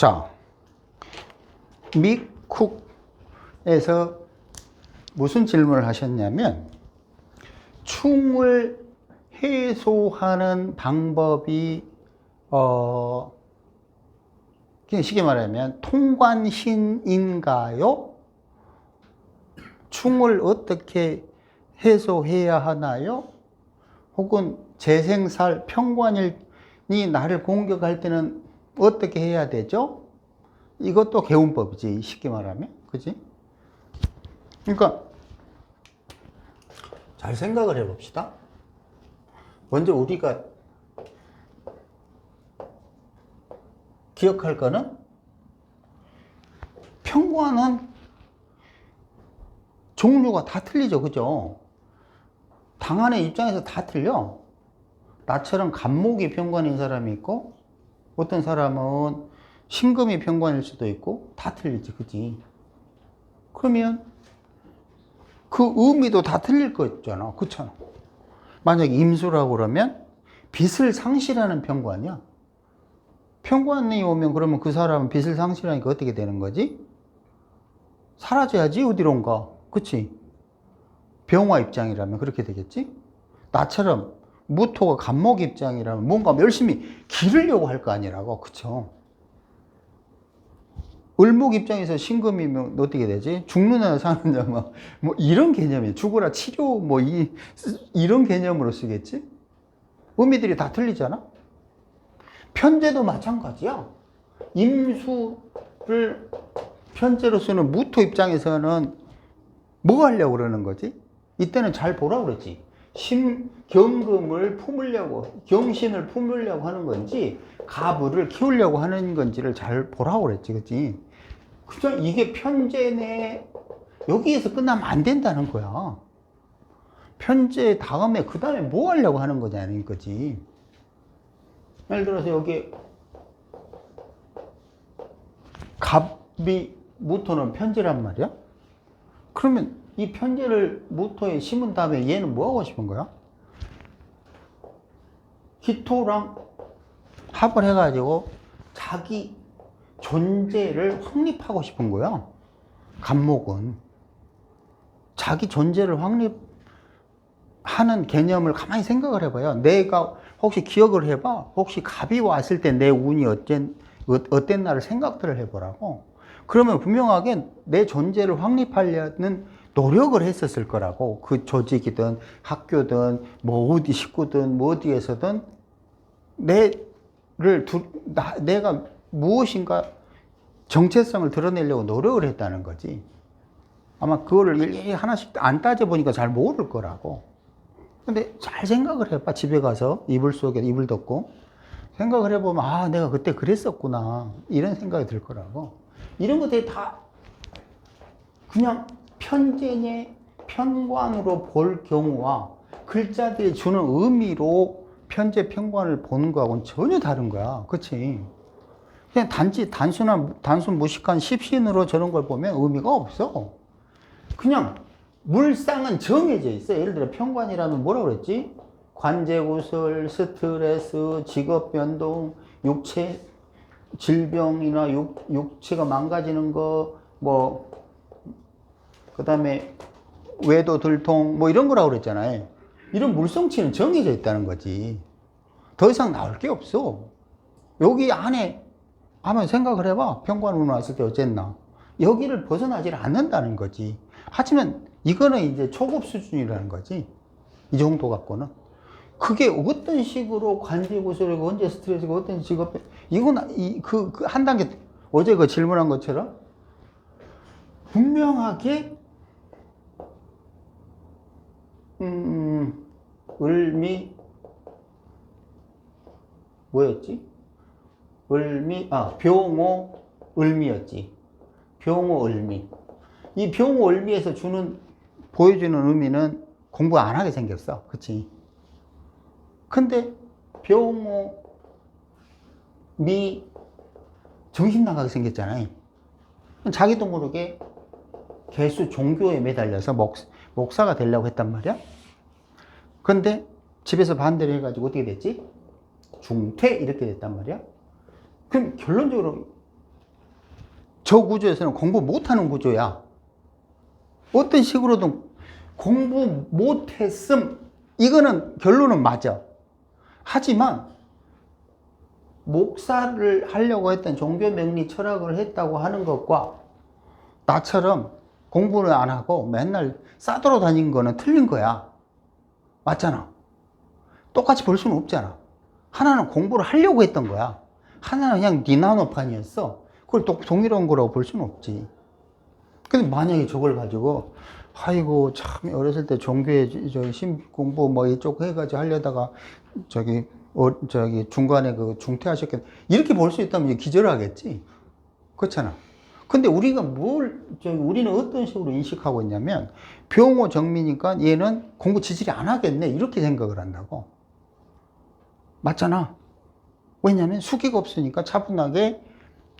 자, 미쿡에서 무슨 질문을 하셨냐면, 충을 해소하는 방법이 그냥 쉽게 말하면 통관신인가요? 충을 어떻게 해소해야 하나요? 혹은 재생살 편관이 나를 공격할 때는 어떻게 해야 되죠? 이것도 개운법이지, 쉽게 말하면. 그지? 그러니까 잘 생각을 해 봅시다. 먼저 우리가 기억할 거는, 편관은 종류가 다 틀리죠. 그죠? 당한의 입장에서 다 틀려. 나처럼 간목이 편관인 사람이 있고, 어떤 사람은 신금이 편관일 수도 있고, 다 틀리지. 그지? 그러면 그 의미도 다 틀릴 거 있잖아. 그렇잖아. 만약 임수라고 그러면 빛을 상실하는 편관이야. 편관이 오면 그러면 그 사람은 빛을 상실하니까 어떻게 되는 거지? 사라져야지. 어디론가. 그치? 병화 입장이라면 그렇게 되겠지? 나처럼 무토가 간목 입장이라면 뭔가 열심히 기르려고 할 거 아니라고. 그쵸? 을목 입장에서 신금이면 어떻게 되지? 죽느냐 사느냐 뭐 이런 개념이에요. 죽어라 치료 뭐 이런 개념으로 쓰겠지? 의미들이 다 틀리잖아? 편제도 마찬가지야. 임수를 편제로 쓰는 무토 입장에서는 뭐 하려고 그러는 거지? 이때는 잘 보라고 그랬지. 경금을 품으려고, 경신을 품으려고 하는 건지, 가부를 키우려고 하는 건지를 잘 보라고 그랬지. 그치? 그냥 이게 편제네. 여기에서 끝나면 안 된다는 거야. 편제 다음에, 그 다음에 뭐 하려고 하는 거냐는 거지. 예를 들어서 여기 갑이 무토는 편제란 말이야? 그러면 이 편제를 무토에 심은 다음에 얘는 뭐 하고 싶은 거야? 기토랑 합을 해가지고 자기 존재를 확립하고 싶은 거야. 간목은. 자기 존재를 확립하는 개념을 가만히 생각을 해봐요. 내가 혹시 기억을 해봐. 혹시 갑이 왔을 때 내 운이 어땠나를 생각들을 해보라고. 그러면 분명하게 내 존재를 확립하려는 노력을 했었을 거라고. 그 조직이든 학교든 뭐 어디 식구든 뭐 어디에서든 내가 무엇인가 정체성을 드러내려고 노력을 했다는 거지. 아마 그거를 일일이 하나씩 안 따져보니까 잘 모를 거라고. 근데 잘 생각을 해봐. 집에 가서 이불 속에 이불 덮고 생각을 해보면, 아, 내가 그때 그랬었구나. 이런 생각이 들 거라고. 이런 것들이 다 그냥 편제냐, 편관으로 볼 경우와 글자들이 주는 의미로 편제, 편관을 보는 거하고는 전혀 다른 거야. 그치? 그냥 단순 무식한 십신으로 저런 걸 보면 의미가 없어. 그냥 물상은 정해져 있어. 예를 들어 편관이라면 뭐라고 그랬지? 관제구설, 스트레스, 직업 변동, 육체 질병이나 육체가 망가지는 거, 뭐, 그 다음에 외도 들통, 뭐 이런 거라고 그랬잖아요. 이런 물성치는 정해져 있다는 거지. 더 이상 나올 게 없어. 여기 안에 한번 생각을 해봐. 편관운 왔을 때 어쨌나. 여기를 벗어나질 않는다는 거지. 하지만 이거는 이제 초급 수준이라는 거지. 이 정도 갖고는. 그게 어떤 식으로 관제구설이고, 언제 스트레스고, 어떤 직업, 이건, 한 단계, 어제 그 질문한 것처럼, 분명하게, 을미, 뭐였지? 병호, 을미였지. 병호, 을미. 이 병호, 을미에서 보여주는 의미는 공부 안 하게 생겼어. 그치? 근데 병호, 미, 정신 나가게 생겼잖아요. 자기도 모르게 개수 종교에 매달려서 목사가 되려고 했단 말이야. 근데 집에서 반대를 해가지고 어떻게 됐지? 중퇴 이렇게 됐단 말이야. 그럼 결론적으로 저 구조에서는 공부 못하는 구조야. 어떤 식으로든 공부 못했음, 이거는 결론은 맞아. 하지만 목사를 하려고 했던 종교 명리 철학을 했다고 하는 것과 나처럼 공부를 안 하고 맨날 싸돌아 다닌 거는 틀린 거야. 맞잖아. 똑같이 볼 수는 없잖아. 하나는 공부를 하려고 했던 거야. 하나는 그냥 니나노판이었어. 그걸 또 동일한 거라고 볼 수는 없지. 근데 만약에 저걸 가지고 아이고 참 어렸을 때 종교에 공부 뭐 이쪽 해가지고 하려다가 저기 중간에 그 중퇴하셨겠 이렇게 볼 수 있다면 기절하겠지. 그렇잖아. 근데 우리가 우리는 어떤 식으로 인식하고 있냐면 병호 정미니까 얘는 공부 지질이 안 하겠네 이렇게 생각을 한다고. 맞잖아. 왜냐면 수기가 없으니까 차분하게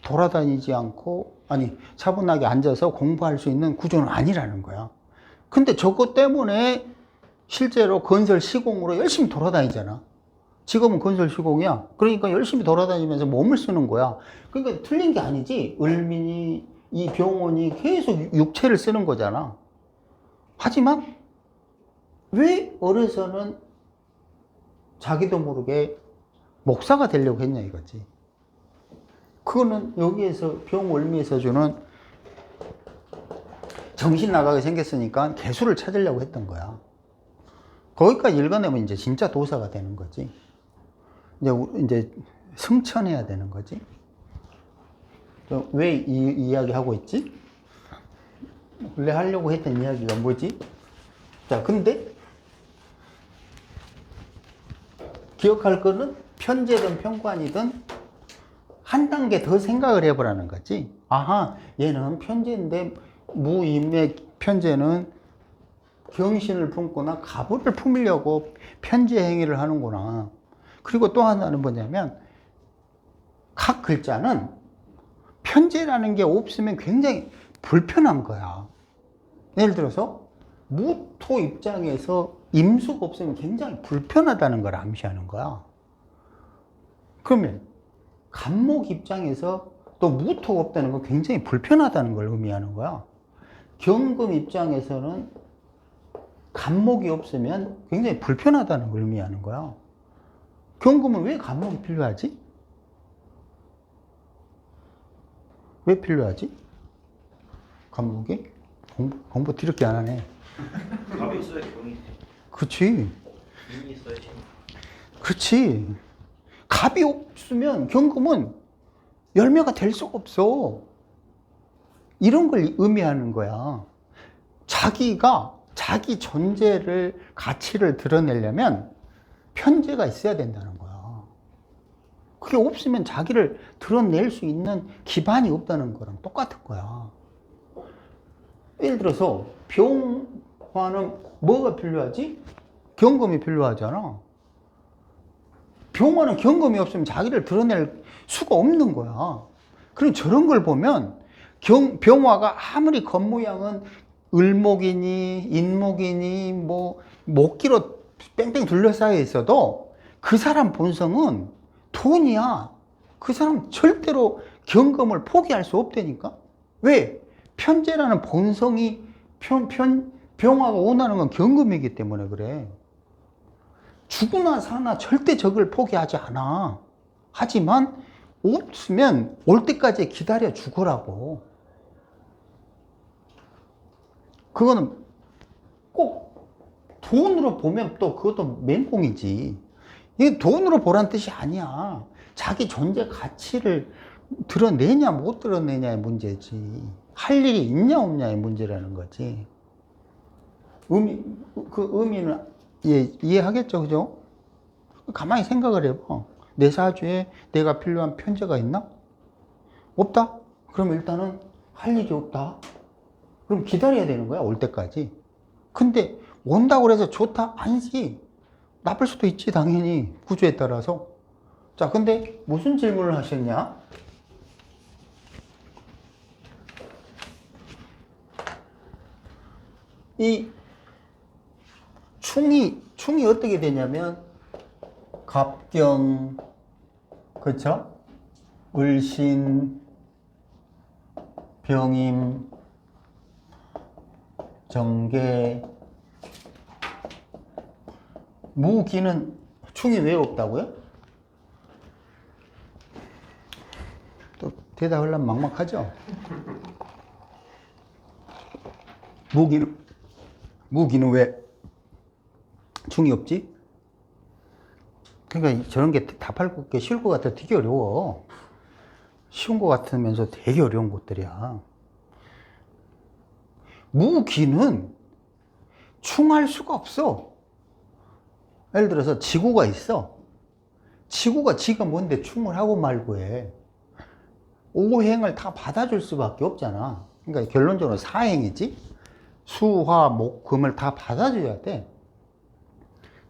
돌아다니지 않고 차분하게 앉아서 공부할 수 있는 구조는 아니라는 거야. 근데 저것 때문에 실제로 건설 시공으로 열심히 돌아다니잖아. 지금은 건설 시공이야. 그러니까 열심히 돌아다니면서 몸을 쓰는 거야. 그러니까 틀린 게 아니지. 을민이 이 병원이 계속 육체를 쓰는 거잖아. 하지만 왜 어려서는 자기도 모르게 목사가 되려고 했냐 이거지. 그거는 여기에서 병월미에서 주는 정신 나가게 생겼으니까 개수를 찾으려고 했던 거야. 거기까지 읽어내면 이제 진짜 도사가 되는 거지. 이제 승천해야 되는 거지. 왜 이 이야기 하고 있지? 원래 하려고 했던 이야기가 뭐지? 자, 근데 기억할 거는 편제든 편관이든 한 단계 더 생각을 해보라는 거지. 아하, 얘는 편제인데 무임의 편제는 경신을 품거나 가부를 품으려고 편제 행위를 하는구나. 그리고 또 하나는 뭐냐면 각 글자는 편제라는 게 없으면 굉장히 불편한 거야. 예를 들어서 무토 입장에서 임수가 없으면 굉장히 불편하다는 걸 암시하는 거야. 그러면 간목 입장에서 또 무토가 없다는 건 굉장히 불편하다는 걸 의미하는 거야. 경금 입장에서는 간목이 없으면 굉장히 불편하다는 걸 의미하는 거야. 경금은 왜 간목이 필요하지? 왜 필요하지? 간목이? 공부 뒤럽게 안 하네. 갑이 있어야 경이 돼. 그치. 인이 있어야 신. 그치. 갑이 없으면 경금은 열매가 될 수가 없어. 이런 걸 의미하는 거야. 자기가 자기 존재를, 가치를 드러내려면 편제가 있어야 된다는 거야. 그게 없으면 자기를 드러낼 수 있는 기반이 없다는 거랑 똑같은 거야. 예를 들어서 병화는 뭐가 필요하지? 경금이 필요하잖아. 병화는 경금이 없으면 자기를 드러낼 수가 없는 거야. 그럼 저런 걸 보면 병화가 아무리 겉모양은 을목이니 인목이니 뭐 목기로 뺑뺑 둘러싸여 있어도 그 사람 본성은 돈이야. 그 사람 절대로 경금을 포기할 수 없다니까. 왜? 편제라는 본성이 병화가 원하는 건 경금이기 때문에 그래. 죽으나 사나 절대 적을 포기하지 않아. 하지만 없으면 올 때까지 기다려 죽으라고. 그거는 꼭 돈으로 보면 또 그것도 맹공이지. 이게 돈으로 보란 뜻이 아니야. 자기 존재 가치를 드러내냐 못 드러내냐의 문제지. 할 일이 있냐 없냐의 문제라는 거지. 그 의미는 이해하겠죠, 그죠? 가만히 생각을 해봐. 내 사주에 내가 필요한 편제가 있나? 없다? 그럼 일단은 할 일이 없다. 그럼 기다려야 되는 거야, 올 때까지. 근데 온다고 해서 좋다? 아니지. 나쁠 수도 있지, 당연히. 구조에 따라서. 자, 근데 무슨 질문을 하셨냐? 이 충이 어떻게 되냐면 갑경, 그쵸? 을신, 병임, 정계, 무기는 충이 왜 없다고요? 또 대답하려면 막막하죠? 무기는 왜 충이 없지? 그러니까 저런 게 답할 게 쉬울 것 같아. 되게 어려워. 쉬운 것 같으면서 되게 어려운 것들이야. 무기는 충할 수가 없어. 예를 들어서 지구가 있어. 지구가 지가 뭔데 충을 하고 말고 해. 오행을 다 받아줄 수밖에 없잖아. 그러니까 결론적으로 사행이지. 수, 화, 목, 금을 다 받아줘야 돼.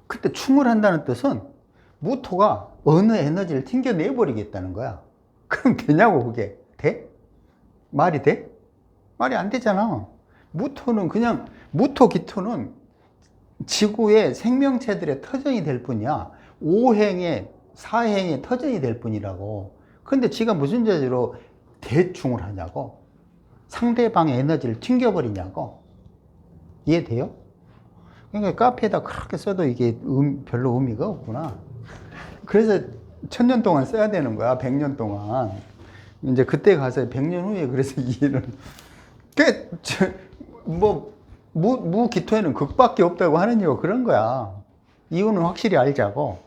그때 충을 한다는 뜻은 무토가 어느 에너지를 튕겨내버리겠다는 거야. 그럼 되냐고, 그게. 돼? 말이 돼? 말이 안 되잖아. 무토는 그냥, 무토, 기토는 지구의 생명체들의 터전이 될 뿐이야. 오행의, 사행의 터전이 될 뿐이라고. 근데 지가 무슨 재주로 대충을 하냐고. 상대방의 에너지를 튕겨버리냐고. 이해돼요? 그러니까 카페에다 그렇게 써도 이게 별로 의미가 없구나. 그래서 1000년 동안 써야 되는 거야. 100년 동안. 이제 그때 가서 100년 후에 그래서 이해를. 무기토에는 극밖에 없다고 하는 이유가 그런 거야. 이유는 확실히 알자고.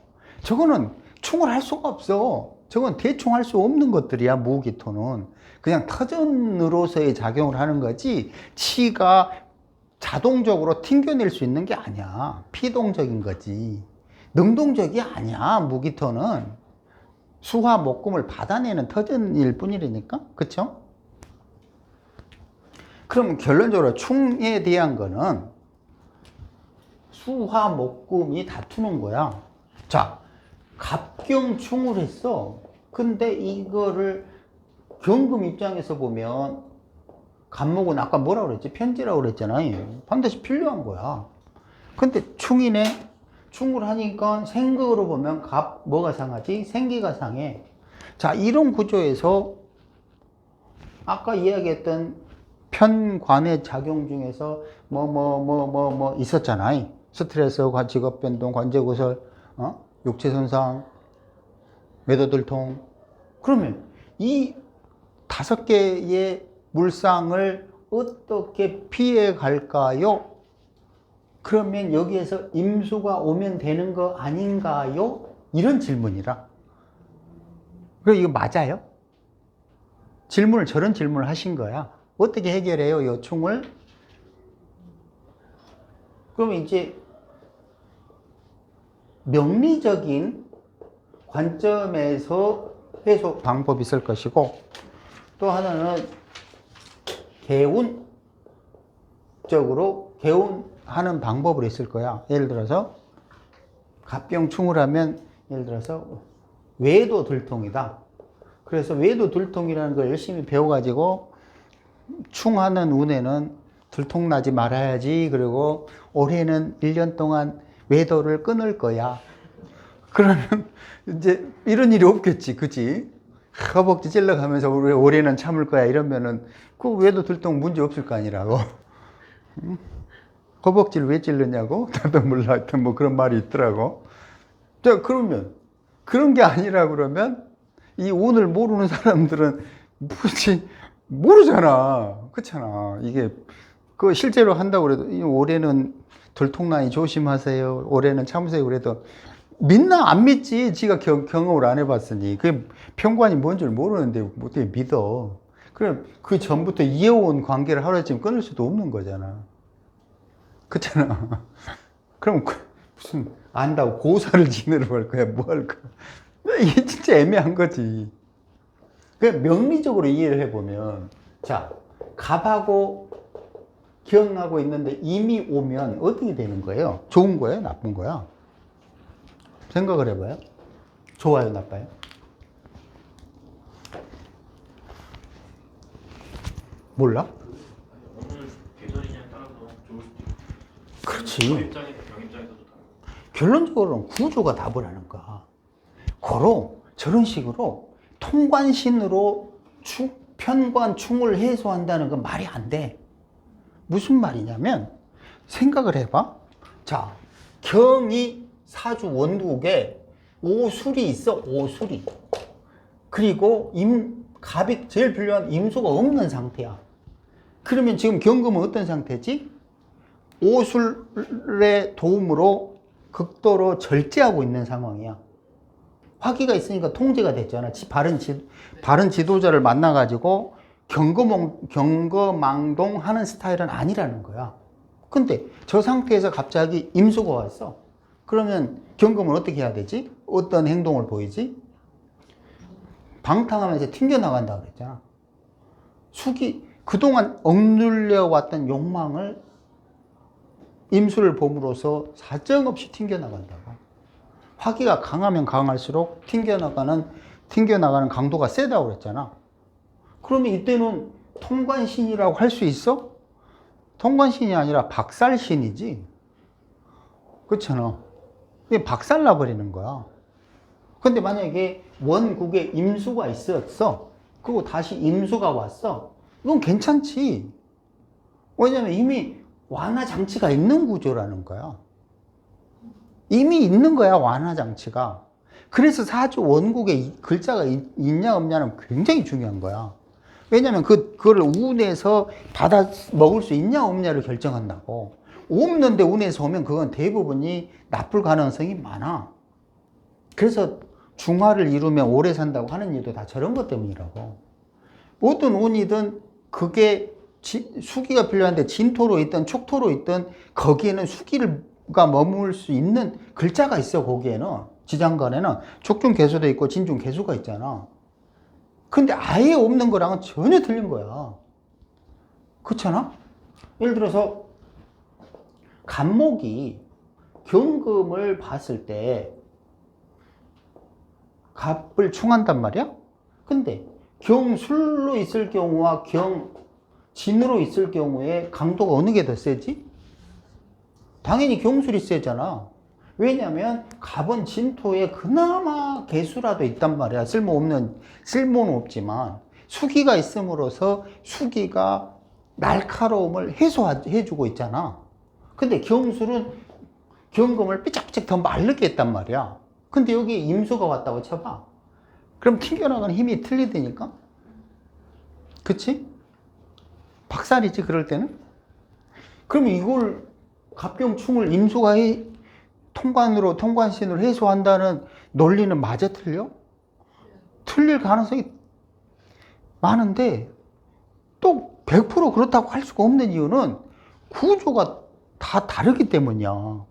저거는 충을 할 수가 없어. 저건 대충 할 수 없는 것들이야, 무기토는. 그냥 터전으로서의 작용을 하는 거지, 치가 자동적으로 튕겨낼 수 있는 게 아니야. 피동적인 거지. 능동적이 아니야, 무기토는. 수화, 목금을 받아내는 터전일 뿐이라니까? 그쵸? 그럼 결론적으로 충에 대한 거는 수화, 목금이 다투는 거야. 자, 갑경충을 했어. 근데 이거를 경금 입장에서 보면 갑목은 아까 뭐라고 그랬지? 편지라고 그랬잖아요. 반드시 필요한 거야. 근데 충이네? 충을 하니까 생극으로 보면 뭐가 상하지? 생기가 상해. 자, 이런 구조에서 아까 이야기했던 편관의 작용 중에서 있었잖아요. 스트레스, 직업 변동, 관제구설, 육체 손상, 외도들통. 그러면 이 5개의 물상을 어떻게 피해 갈까요? 그러면 여기에서 임수가 오면 되는 거 아닌가요? 이런 질문이라. 그럼 이거 맞아요? 저런 질문을 하신 거야. 어떻게 해결해요, 이 충을? 그러면 이제 명리적인 관점에서 해석 방법이 있을 것이고, 또 하나는 개운적으로 개운하는 방법으로 있을 거야. 예를 들어서 갑병충을 하면 예를 들어서 외도 들통이다. 그래서 외도 들통이라는 걸 열심히 배워가지고 충하는 운에는 들통 나지 말아야지. 그리고 올해는 1년 동안 외도를 끊을 거야. 그러면 이제 이런 일이 없겠지, 그치? 허벅지 찔러가면서 올해는 참을 거야 이러면은 그 외도 들통 문제 없을 거 아니라고. 허벅지를 왜 찔렀냐고? 나도 몰라. 하여튼 뭐 그런 말이 있더라고. 자, 그러면 그런 게 아니라 그러면 이 운을 모르는 사람들은 뭐지? 모르잖아. 그렇잖아. 이게 그 실제로 한다고 그래도 올해는 들통나니 조심하세요. 올해는 참으세요. 그래도 믿나 안 믿지. 지가 경험을 안 해봤으니. 그게 편관이 뭔 줄 모르는데 어떻게 믿어. 그럼 그 전부터 이어온 관계를 하루아침에 끊을 수도 없는 거잖아. 그렇잖아. 그럼 무슨 안다고 고사를 지내러 갈 거야. 뭐 할 거야. 이게 진짜 애매한 거지. 명리적으로 이해를 해보면, 자, 갑하고 기억나고 있는데 이미 오면 어떻게 되는 거예요? 좋은 거예요? 나쁜 거야? 생각을 해봐요. 좋아요? 나빠요? 몰라? 오늘 계절이냐에 따라서 좋을 수도 있고. 그렇지. 저 입장에서 병 입장에서도 다르고. 결론적으로는 구조가 답을 하는 거야. 저런 식으로 통관신으로 편관충을 해소한다는 건 말이 안 돼. 무슨 말이냐면 생각을 해봐. 자, 경이 사주 원국에 오술이 있어. 오술이. 그리고 갑이 제일 필요한 임수가 없는 상태야. 그러면 지금 경금은 어떤 상태지? 오술의 도움으로 극도로 절제하고 있는 상황이야. 화기가 있으니까 통제가 됐잖아. 바른 지도자를 만나가지고 경거망동 하는 스타일은 아니라는 거야. 근데 저 상태에서 갑자기 임수가 왔어. 그러면 경금은 어떻게 해야 되지? 어떤 행동을 보이지? 방탕하면서 튕겨나간다 그랬잖아. 그동안 억눌려 왔던 욕망을 임수를 봄으로써 사정없이 튕겨나간다고. 화기가 강하면 강할수록 튕겨나가는 강도가 세다고 그랬잖아. 그러면 이때는 통관신이라고 할 수 있어? 통관신이 아니라 박살신이지. 그렇잖아. 이게 박살나버리는 거야. 근데 만약에 원국에 임수가 있었어. 그리고 다시 임수가 왔어. 이건 괜찮지. 왜냐면 이미 완화 장치가 있는 구조라는 거야. 이미 있는 거야, 완화 장치가. 그래서 사주 원국에 글자가 있냐 없냐는 굉장히 중요한 거야. 왜냐면 그거를 운에서 받아 먹을 수 있냐 없냐를 결정한다고. 없는데 운에서 오면 그건 대부분이 나쁠 가능성이 많아. 그래서 중화를 이루면 오래 산다고 하는 이유도 다 저런 것 때문이라고. 어떤 운이든 그게 수기가 필요한데 진토로 있든 축토로 있든 거기에는 수기가 머물 수 있는 글자가 있어. 거기에는 지장간에는 촉중개수도 있고 진중개수가 있잖아. 근데 아예 없는 거랑은 전혀 틀린 거야. 그렇잖아? 예를 들어서 간목이 경금을 봤을 때 갑을 충한단 말이야? 근데 경술로 있을 경우와 경진으로 있을 경우에 강도가 어느 게 더 세지? 당연히 경술이 세잖아. 왜냐면 갑은 진토에 그나마 개수라도 있단 말이야. 쓸모는 없지만 수기가 있음으로써 수기가 날카로움을 해주고 있잖아. 근데 경술은 경금을 삐짝삐짝 더 마르게 했단 말이야. 근데 여기 임수가 왔다고 쳐봐. 그럼 튕겨나가는 힘이 틀리다니까? 그치? 박살이지, 그럴 때는? 그럼 이걸 갑경충을 임수가 통관신으로 해소한다는 논리는 맞아 틀려? 틀릴 가능성이 많은데 또 100% 그렇다고 할 수가 없는 이유는 구조가 다 다르기 때문이야.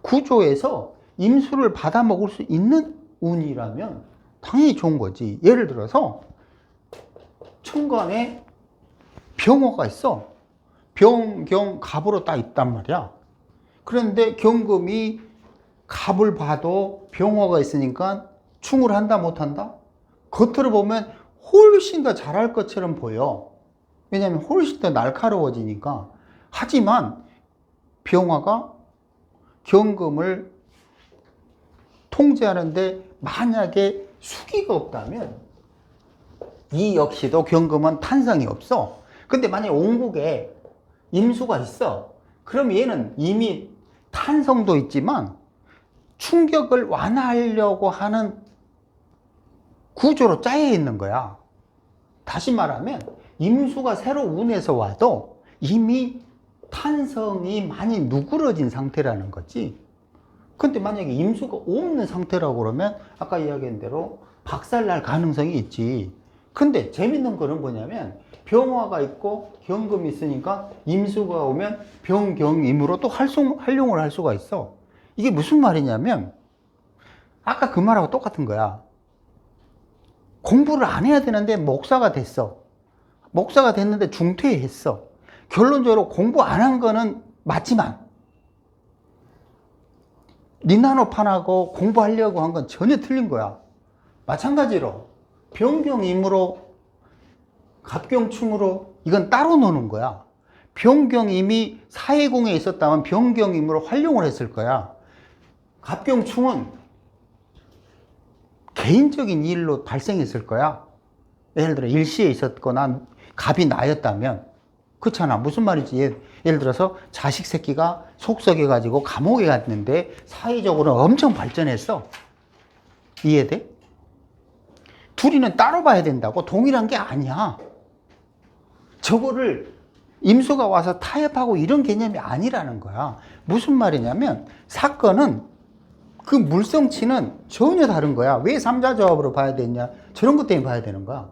구조에서 임수를 받아 먹을 수 있는 운이라면 당연히 좋은 거지. 예를 들어서 천간에 병화가 있어. 병경 갑으로 딱 있단 말이야. 그런데 경금이 갑을 봐도 병화가 있으니까 충을 한다 못한다? 겉으로 보면 훨씬 더 잘할 것처럼 보여. 왜냐하면 훨씬 더 날카로워지니까. 하지만 병화가 경금을 통제하는데 만약에 수기가 없다면 이 역시도 경금은 탄성이 없어. 근데 만약에 온국에 임수가 있어. 그럼 얘는 이미 탄성도 있지만 충격을 완화하려고 하는 구조로 짜여 있는 거야. 다시 말하면 임수가 새로 운에서 와도 이미 탄성이 많이 누그러진 상태라는 거지. 근데 만약에 임수가 없는 상태라고 그러면 아까 이야기한 대로 박살날 가능성이 있지. 근데 재밌는 거는 뭐냐면 병화가 있고 경금이 있으니까 임수가 오면 병경임으로 또 활용을 할 수가 있어. 이게 무슨 말이냐면 아까 그 말하고 똑같은 거야. 공부를 안 해야 되는데 목사가 됐어. 목사가 됐는데 중퇴했어. 결론적으로 공부 안 한 거는 맞지만 니나노판하고 공부하려고 한 건 전혀 틀린 거야. 마찬가지로 병경임으로 갑경충으로 이건 따로 노는 거야. 병경임이 사해공에 있었다면 병경임으로 활용을 했을 거야. 갑경충은 개인적인 일로 발생했을 거야. 예를 들어 일시에 있었거나 갑이 나였다면, 그렇잖아. 무슨 말이지? 예를 들어서 자식 새끼가 속썩여가지고 감옥에 갔는데 사회적으로 엄청 발전했어. 이해돼? 둘이는 따로 봐야 된다고. 동일한 게 아니야. 저거를 임수가 와서 타협하고 이런 개념이 아니라는 거야. 무슨 말이냐면 사건은 그 물성치는 전혀 다른 거야. 왜 삼자조합으로 봐야 되냐? 저런 것 때문에 봐야 되는 거야.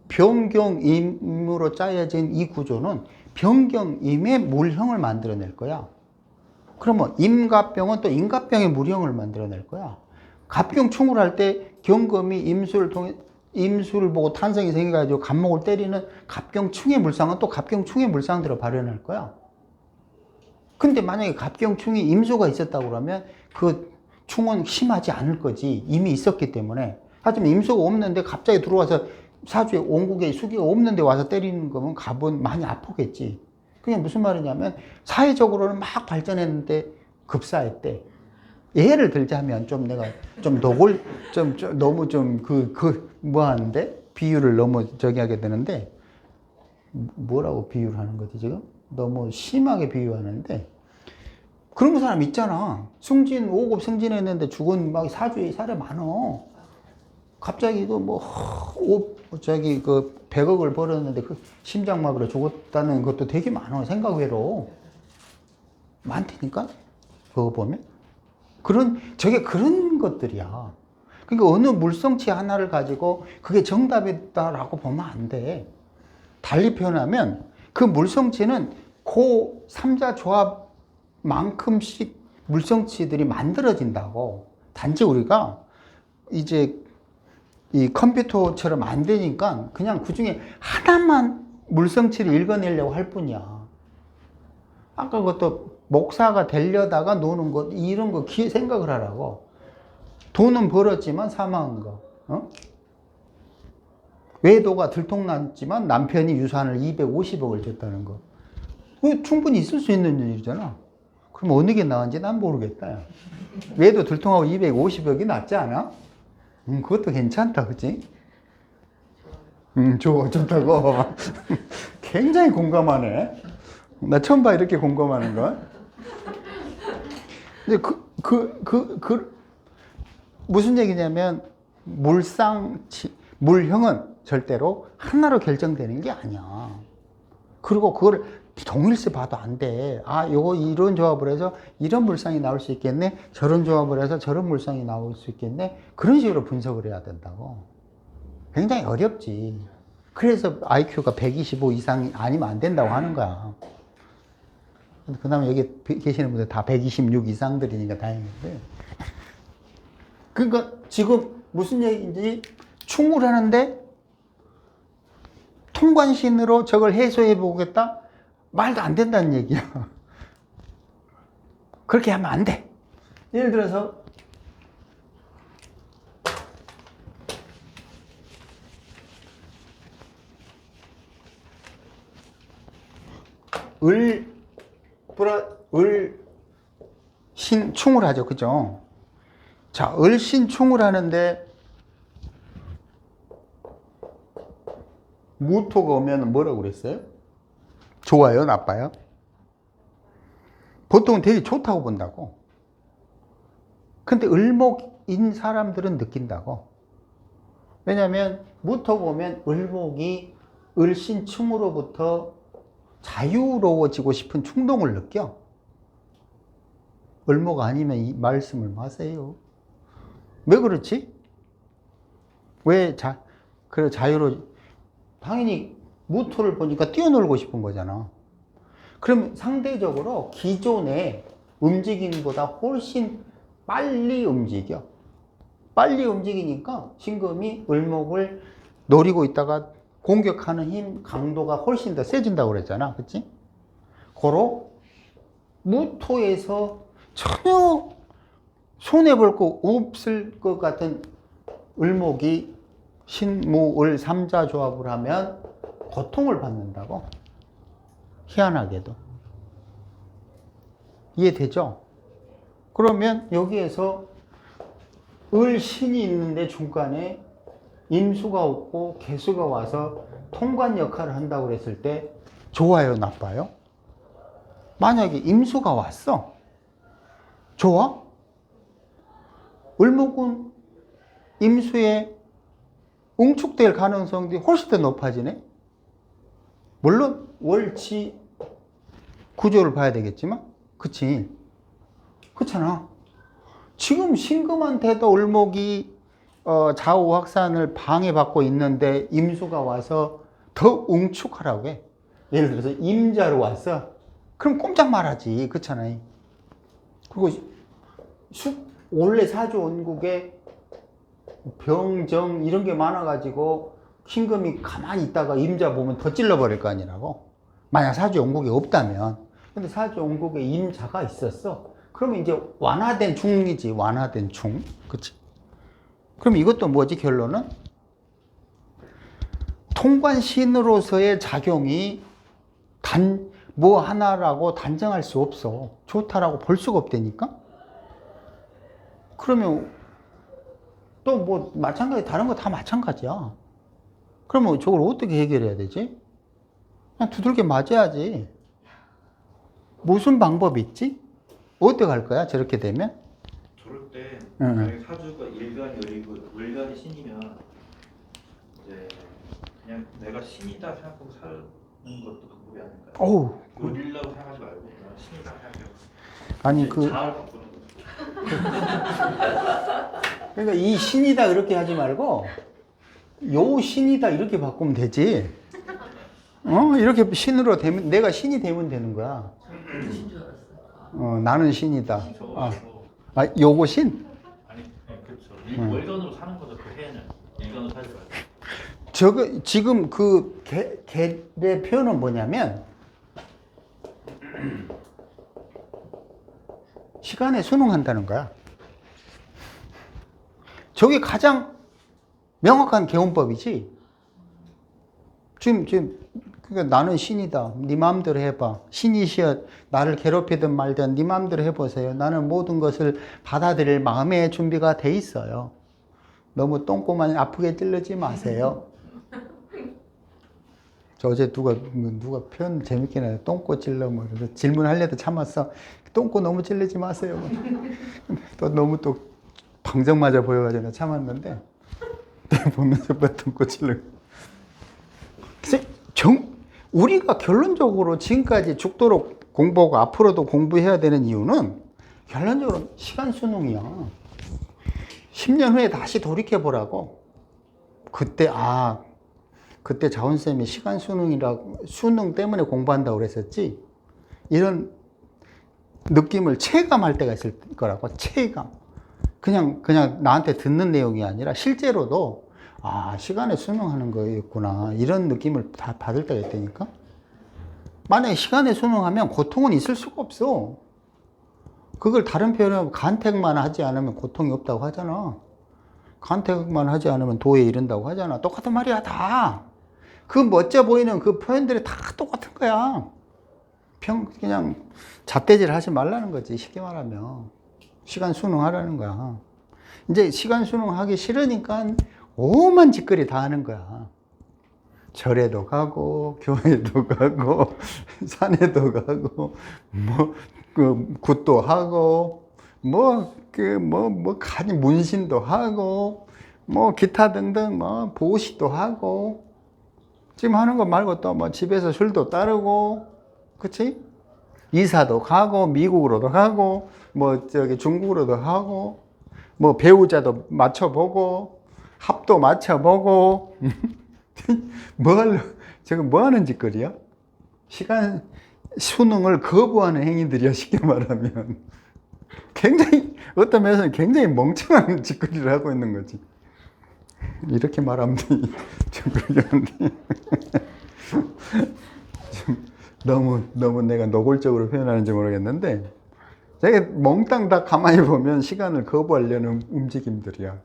변경임으로 짜여진 이 구조는 변경임의 물형을 만들어낼 거야. 그러면 임갑병은 또 임갑병의 물형을 만들어낼 거야. 갑병충을 할 때 경검이 임수를 보고 탄성이 생겨가지고 갑목을 때리는 갑경충의 물상은 또 갑경충의 물상대로 발현할 거야. 근데 만약에 갑경충이 임수가 있었다고 그러면 그 충은 심하지 않을 거지. 이미 있었기 때문에. 하지만 임수가 없는데 갑자기 들어와서 사주에 온국에 수기가 없는데 와서 때리는 거면 갑은 많이 아프겠지. 그게 무슨 말이냐면 사회적으로는 막 발전했는데 급사했대. 예를 들자면 좀 내가 좀 너무 뭐 하는데? 비유를 너무 저기 하게 되는데 뭐라고 비유를 하는 거지 지금? 너무 심하게 비유하는데 그런 사람 있잖아. 승진 5급 승진했는데 죽은 막 사주에 사례 많어. 갑자기 그 100억을 벌었는데 그 심장마비로 죽었다는 것도 되게 많아. 생각외로 많다니까. 그거 보면 저게 그런 것들이야. 그러니까 어느 물성치 하나를 가지고 그게 정답이다라고 보면 안 돼. 달리 표현하면 그 물성치는 그 삼자 조합만큼씩 물성치들이 만들어진다고. 단지 우리가 이제 이 컴퓨터처럼 안 되니까 그냥 그 중에 하나만 물성치를 읽어내려고 할 뿐이야. 아까 그것도 목사가 되려다가 노는 것, 이런 거 생각을 하라고. 돈은 벌었지만 사망한 거. 외도가 들통났지만 남편이 유산을 250억을 줬다는 거. 충분히 있을 수 있는 일이잖아. 그럼 어느 게 나은지 난 모르겠다. 외도 들통하고 250억이 낫지 않아? 그것도 괜찮다, 그치? 좋다고. 굉장히 공감하네. 나 처음 봐, 이렇게 공감하는 거. 근데 무슨 얘기냐면, 물형은 절대로 하나로 결정되는 게 아니야. 그리고 그걸 동일시 봐도 안 돼. 요거 이런 조합을 해서 이런 물상이 나올 수 있겠네. 저런 조합을 해서 저런 물상이 나올 수 있겠네. 그런 식으로 분석을 해야 된다고. 굉장히 어렵지. 그래서 IQ가 125 이상 아니면 안 된다고 하는 거야. 그 다음에 여기 계시는 분들 다 126 이상들이니까 다행인데. 그러니까 지금 무슨 얘기인지 충을 하는데 통관신으로 저걸 해소해 보겠다? 말도 안 된다는 얘기야. 그렇게 하면 안 돼. 예를 들어서 을신충을 하죠. 그죠? 자, 을신충을 하는데 무토가 오면 뭐라고 그랬어요? 좋아요? 나빠요? 보통은 되게 좋다고 본다고. 근데 을목인 사람들은 느낀다고. 왜냐면 무토가 오면 을목이 을신충으로부터 자유로워지고 싶은 충동을 느껴. 을목 아니면 이 말씀을 마세요. 왜 그렇지? 왜 당연히 무토를 보니까 뛰어놀고 싶은 거잖아. 그럼 상대적으로 기존의 움직임보다 훨씬 빨리 움직여. 빨리 움직이니까 신금이 을목을 노리고 있다가 공격하는 힘, 강도가 훨씬 더 세진다고 그랬잖아. 그치? 고로 무토에서 전혀 손해볼 거 없을 것 같은 을목이 신무을 삼자 조합을 하면 고통을 받는다고. 희한하게도. 이해되죠? 그러면 여기에서 을신이 있는데 중간에 임수가 없고 개수가 와서 통관 역할을 한다고 그랬을 때 좋아요, 나빠요? 만약에 임수가 왔어. 좋아? 을목은 임수에 응축될 가능성이 훨씬 더 높아지네? 물론 월치 구조를 봐야 되겠지만, 그치? 그렇잖아. 지금 신금한테도 을목이 좌우 확산을 방해받고 있는데 임수가 와서 더 응축하라고 해. 예를 들어서 임자로 왔어. 그럼 꼼짝 말하지. 그렇잖아요. 그리고 원래 사주 원국에 병정 이런 게 많아가지고 신금이 가만히 있다가 임자 보면 더 찔러버릴 거 아니라고. 만약 사주 원국에 없다면. 근데 사주 원국에 임자가 있었어. 그러면 이제 완화된 중이지. 완화된 중. 그치? 그럼 이것도 뭐지, 결론은? 통관신으로서의 작용이 뭐 하나라고 단정할 수 없어. 좋다라고 볼 수가 없다니까? 그러면 또 뭐 마찬가지, 다른 거 다 마찬가지야. 그러면 저걸 어떻게 해결해야 되지? 그냥 두들겨 맞아야지. 무슨 방법이 있지? 어떻게 할 거야, 저렇게 되면? 저럴 때 응. 만약에 사주가 일간이 을이고 을간이 신이면 이제 그냥 내가 신이다 생각하고 사는 것도 방법이 아닐까요? 어우. 을이라고 생각하지 말고 그냥 신이다 생각해요. 아니, 자아를 바꾸는 거죠. 그러니까 이 신이다 이렇게 하지 말고 요 신이다 이렇게 바꾸면 되지. 이렇게 신으로 되면, 내가 신이 되면 되는 거야. 신 줄 알았어. 나는 신이다. 저거 요거 신? 아니 그렇죠. 월간으로 사는 거죠. 그 해는 일간으로 살지 말고. 저거 지금 그 개의 표현은 뭐냐면 시간에 순응한다는 거야. 저게 가장 명확한 개운법이지. 지금 그러니까 나는 신이다. 네 마음대로 해봐. 신이시여 나를 괴롭히든 말든 네 마음대로 해보세요. 나는 모든 것을 받아들일 마음의 준비가 돼 있어요. 너무 똥꼬만 아프게 찔르지 마세요. 저 어제 누가 표현 재밌게 해. 똥꼬 찔러 뭐 질문하려도 참았어. 똥꼬 너무 찔르지 마세요. 또 너무 또 방정 맞아 보여가지고 내가 참았는데 보면서 똥꼬 찔러. 그래서 우리가 결론적으로 지금까지 죽도록 공부하고 앞으로도 공부해야 되는 이유는 결론적으로 시간 수능이야. 10년 후에 다시 돌이켜 보라고. 그때 자원쌤이 시간 수능 때문에 공부한다고 그랬었지. 이런 느낌을 체감할 때가 있을 거라고. 체감. 그냥 나한테 듣는 내용이 아니라 실제로도 시간에 수능하는 거였구나. 이런 느낌을 다 받을 때가 있다니까. 만약에 시간에 수능하면 고통은 있을 수가 없어. 그걸 다른 표현으로 간택만 하지 않으면 고통이 없다고 하잖아. 간택만 하지 않으면 도에 이른다고 하잖아. 똑같은 말이야, 다. 그 멋져 보이는 그 표현들이 다 똑같은 거야. 그냥 잣대질 하지 말라는 거지, 쉽게 말하면. 시간 수능하라는 거야. 이제 시간 수능하기 싫으니까 오만 짓거리 다 하는 거야. 절에도 가고, 교회도 가고, 산에도 가고, 굿도 하고, 문신도 하고, 기타 등등, 보시도 하고, 지금 하는 거 말고 또 집에서 술도 따르고, 그치? 이사도 가고, 미국으로도 가고, 중국으로도 하고, 배우자도 맞춰보고, 합도 맞춰보고, 지금 뭐 하는 짓거리야? 시간 수능을 거부하는 행위들이야, 쉽게 말하면. 어떤 면에서는 굉장히 멍청한 짓거리를 하고 있는 거지. 이렇게 말하면 좀 그러는데. 너무 내가 노골적으로 표현하는지 모르겠는데, 되게 몽땅 다 가만히 보면 시간을 거부하려는 움직임들이야.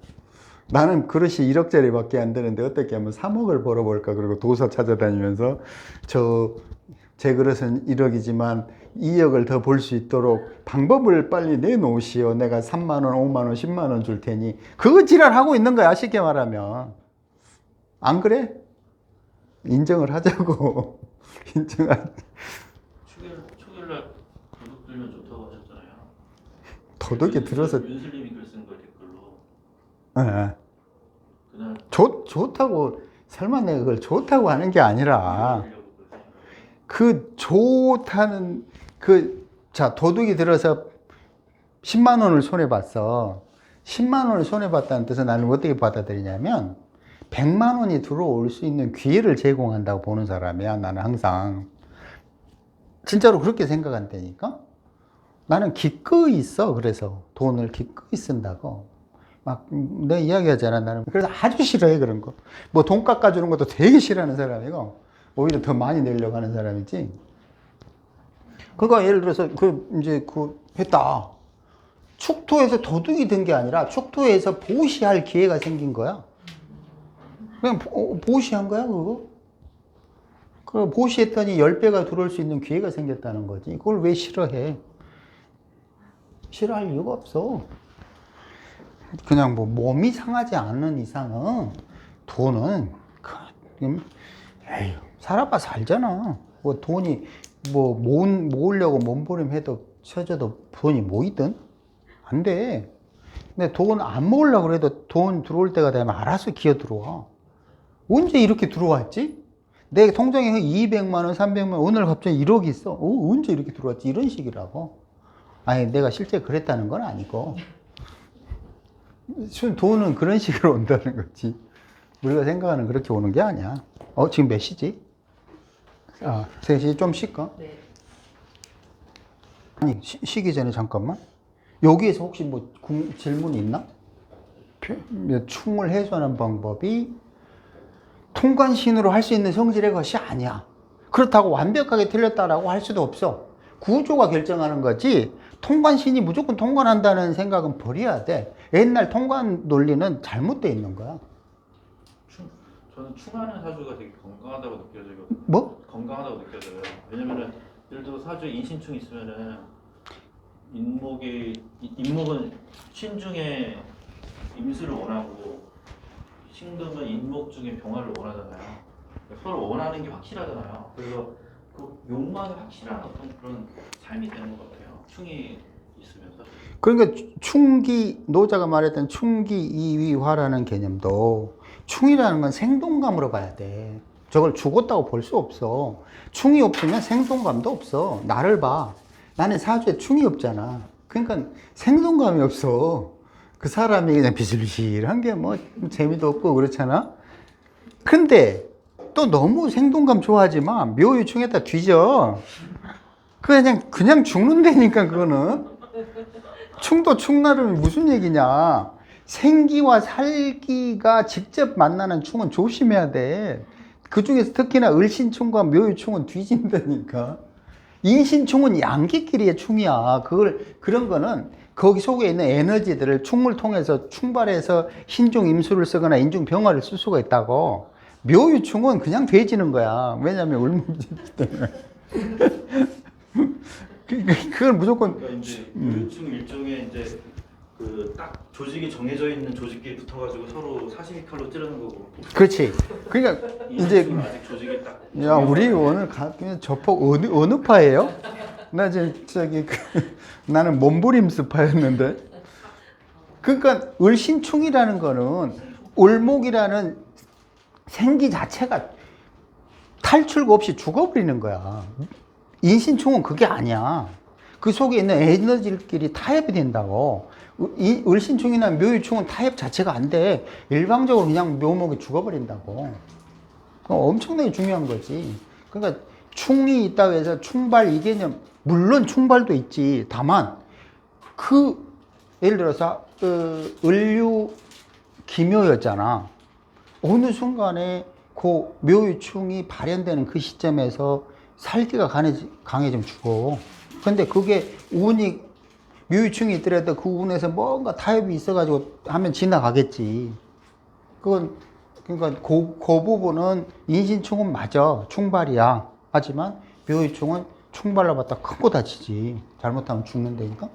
나는 그릇이 1억짜리밖에 안 되는데 어떻게 하면 3억을 벌어볼까? 그리고 도서 찾아다니면서 제 그릇은 1억이지만 2억을 더 벌 수 있도록 방법을 빨리 내놓으시오. 내가 3만 원, 5만 원, 10만 원 줄 테니. 그거 지랄하고 있는 거야, 쉽게 말하면. 안 그래? 인정을 하자고. 인정할. 초결날 도둑 들면 좋다고 하셨잖아요. 도둑이 들어서 윤슬님이 글 쓴 거 댓글로 예. 그날 좋다고 설마 내가 그걸 좋다고 하는 게 아니라 그 좋다는 자 도둑이 들어서 10만 원을 손해 봤어. 10만 원을 손해 봤다는 뜻은 나는 어떻게 받아들이냐면 100만 원이 들어올 수 있는 기회를 제공한다고 보는 사람이야. 나는 항상 진짜로 그렇게 생각한다니까. 나는 기꺼이 써. 그래서 돈을 기꺼이 쓴다고. 막 내가 이야기하잖아. 나는 그래서 아주 싫어해 그런 거. 뭐 돈 깎아주는 것도 되게 싫어하는 사람이고 오히려 더 많이 내려고 하는 사람이지. 그거 예를 들어서 이제 했다. 축토에서 도둑이 든 게 아니라 축토에서 보시할 기회가 생긴 거야. 그냥 보시한 거야 그거. 그 보시했더니 10배가 들어올 수 있는 기회가 생겼다는 거지. 그걸 왜 싫어해? 싫어할 이유가 없어. 그냥 뭐 몸이 상하지 않는 이상은 돈은 에휴, 살아봐 살잖아. 뭐 돈이 뭐 모으려고 몸부림해도 쳐져도 돈이 모이든 안 돼. 근데 돈 안 모으려고 그래도 돈 들어올 때가 되면 알아서 기어 들어와. 언제 이렇게 들어왔지? 내 통장에 200만 원, 300만 원, 오늘 갑자기 1억이 있어. 언제 이렇게 들어왔지? 이런 식이라고. 아니 내가 실제 그랬다는 건 아니고 돈은 그런 식으로 온다는 거지. 우리가 생각하는 그렇게 오는 게 아니야. 지금 몇 시지? 3시 좀 쉴까? 네. 아니 쉬기 전에 잠깐만. 여기에서 혹시 뭐 질문 있나? 충을 해소하는 방법이 통관신으로 할 수 있는 성질의 것이 아니야. 그렇다고 완벽하게 틀렸다라고 할 수도 없어. 구조가 결정하는 거지 통관신이 무조건 통관한다는 생각은 버려야 돼. 옛날 통관 논리는 잘못되어 있는 거야. 저는 충하는 사주가 되게 건강하다고 느껴져요. 뭐? 건강하다고 느껴져요. 왜냐면은 예를 들어 사주 인신충 있으면은 인목은 신중에 임수를 원하고 신금은 인목 중에 병화를 원하잖아요. 서로 원하는 게 확실하잖아요. 그래서 그 욕망이 확실한 어떤 그런 삶이 되는 것 같아요. 충이 있으면서. 그러니까 충기, 노자가 말했던 충기 이위화라는 개념도 충이라는 건 생동감으로 봐야 돼. 저걸 죽었다고 볼 수 없어. 충이 없으면 생동감도 없어. 나를 봐. 나는 사주에 충이 없잖아. 그러니까 생동감이 없어. 그 사람이 그냥 비실비실한 게 뭐 재미도 없고 그렇잖아. 근데 또 너무 생동감 좋아하지 마. 묘유충에다 뒤져. 그냥 죽는다니까 그거는. 충도 충나름이 무슨 얘기냐. 생기와 살기가 직접 만나는 충은 조심해야 돼. 그 중에서 특히나 을신충과 묘유충은 뒤진다니까. 인신충은 양기끼리의 충이야. 그런 거는 거기 속에 있는 에너지들을 충을 통해서 충발해서 신중 임수를 쓰거나 인중 병화를 쓸 수가 있다고. 묘유충은 그냥 돼지는 거야. 왜냐면 울먹이기 때문에. 그건 무조건. 그러니까 이제 묘유충 일종의 이제 그 딱 조직이 정해져 있는 조직끼리 붙어가지고 서로 사시미칼로 찌르는 거고. 그렇지. 그러니까 이제 인신충은 아직 조직이 딱. 야 우리 오늘 저폭 어느 파예요? 나 나는 몸부림스 파였는데. 그러니까 을신충이라는 거는 을목이라는 생기 자체가 탈출구 없이 죽어버리는 거야. 인신충은 그게 아니야. 그 속에 있는 에너지끼리 타협이 된다고. 을신충이나 묘유충은 타협 자체가 안 돼. 일방적으로 그냥 묘목이 죽어버린다고. 엄청나게 중요한 거지. 그러니까 충이 있다고 해서 충발 이 개념, 물론 충발도 있지. 다만 예를 들어서 을류 기묘였잖아. 어느 순간에 그 묘유충이 발현되는 그 시점에서 살기가 강해지면 죽어. 근데 그게 운이 묘유충이 있더라도 그 운에서 뭔가 타협이 있어가지고 하면 지나가겠지. 그러니까 그 부분은 인신충은 맞아. 충발이야. 하지만 묘유충은 충발로 봤다 큰 거 다치지. 잘못하면 죽는다니까.